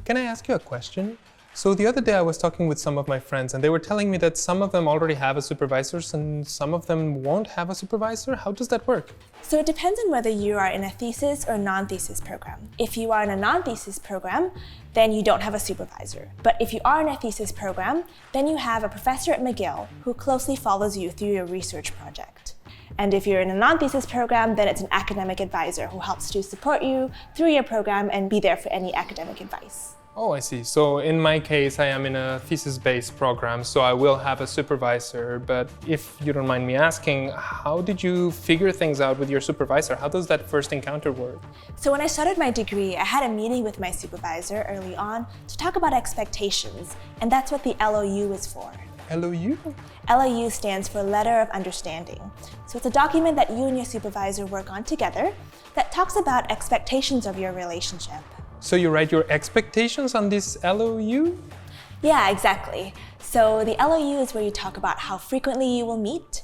Can I ask you a question? So the other day I was talking with some of my friends and they were telling me that some of them already have a supervisor and some of them won't have a supervisor. How does that work? So it depends on whether you are in a thesis or non-thesis program. If you are in a non-thesis program, then you don't have a supervisor. But if you are in a thesis program, then you have a professor at McGill who closely follows you through your research project. And if you're in a non-thesis program, then it's an academic advisor who helps to support you through your program and be there for any academic advice. Oh, I see. So in my case, I am in a thesis-based program, so I will have a supervisor. But if you don't mind me asking, how did you figure things out with your supervisor? How does that first encounter work? So when I started my degree, I had a meeting with my supervisor early on to talk about expectations, and that's what the LOU is for. LOU? LOU stands for Letter of Understanding. So it's a document that you and your supervisor work on together that talks about expectations of your relationship. So you write your expectations on this LOU? Yeah, exactly. So the LOU is where you talk about how frequently you will meet,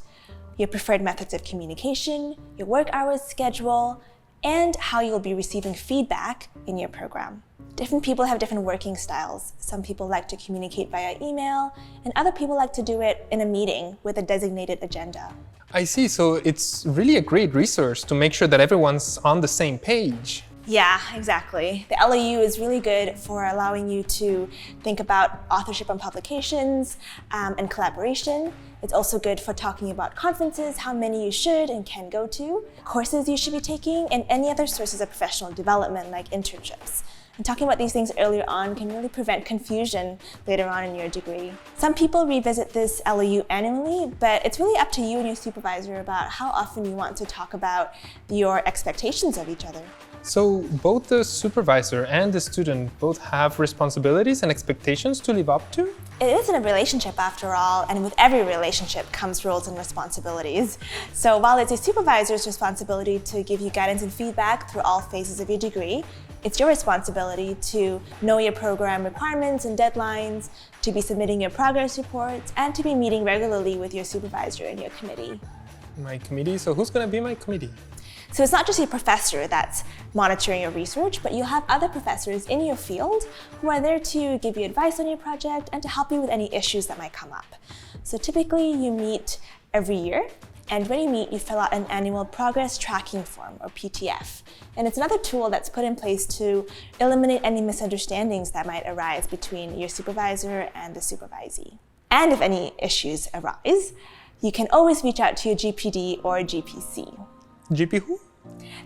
your preferred methods of communication, your work hours schedule, and how you'll be receiving feedback in your program. Different people have different working styles. Some people like to communicate via email, and other people like to do it in a meeting with a designated agenda. I see. So it's really a great resource to make sure that everyone's on the same page. Yeah, exactly. The LOU is really good for allowing you to think about authorship on publications and collaboration. It's also good for talking about conferences, how many you should and can go to, courses you should be taking, and any other sources of professional development like internships. And talking about these things earlier on can really prevent confusion later on in your degree. Some people revisit this LOU annually, but it's really up to you and your supervisor about how often you want to talk about your expectations of each other. So both the supervisor and the student both have responsibilities and expectations to live up to? It is in a relationship after all, and with every relationship comes roles and responsibilities. So while it's your supervisor's responsibility to give you guidance and feedback through all phases of your degree, it's your responsibility to know your program requirements and deadlines, to be submitting your progress reports, and to be meeting regularly with your supervisor and your committee. My committee? So who's going to be my committee? So it's not just your professor that's monitoring your research, but you'll have other professors in your field who are there to give you advice on your project and to help you with any issues that might come up. So typically you meet every year, and when you meet, you fill out an annual progress tracking form, or PTF. And it's another tool that's put in place to eliminate any misunderstandings that might arise between your supervisor and the supervisee. And if any issues arise, you can always reach out to your GPD or GPC. GP who?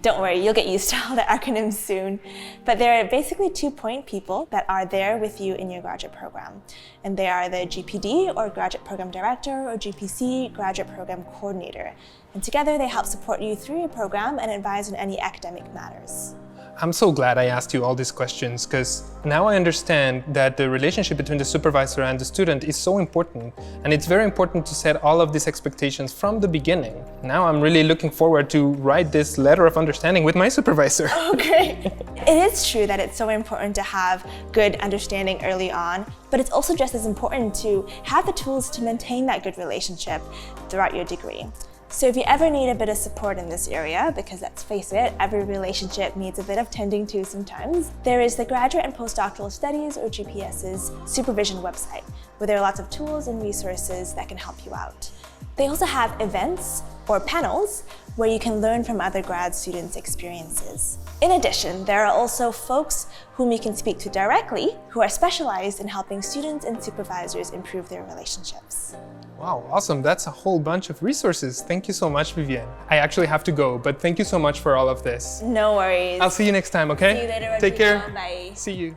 Don't worry, you'll get used to all the acronyms soon. But there are basically 2-point people that are there with you in your graduate program. And they are the GPD, or Graduate Program Director, or GPC, Graduate Program Coordinator. And together they help support you through your program and advise on any academic matters. I'm so glad I asked you all these questions because now I understand that the relationship between the supervisor and the student is so important, and it's very important to set all of these expectations from the beginning. Now I'm really looking forward to write this letter of understanding with my supervisor. Oh, great. It is true that it's so important to have good understanding early on, but it's also just as important to have the tools to maintain that good relationship throughout your degree. So if you ever need a bit of support in this area, because let's face it, every relationship needs a bit of tending to sometimes, there is the Graduate and Postdoctoral Studies, or GPS's, Supervision website, where there are lots of tools and resources that can help you out. They also have events or panels where you can learn from other grad students' experiences. In addition, there are also folks whom you can speak to directly who are specialized in helping students and supervisors improve their relationships. Wow, awesome. That's a whole bunch of resources. Thank you so much, Vivienne. I actually have to go, but thank you so much for all of this. No worries. I'll see you next time, okay? See you later. Take care. Bye. See you.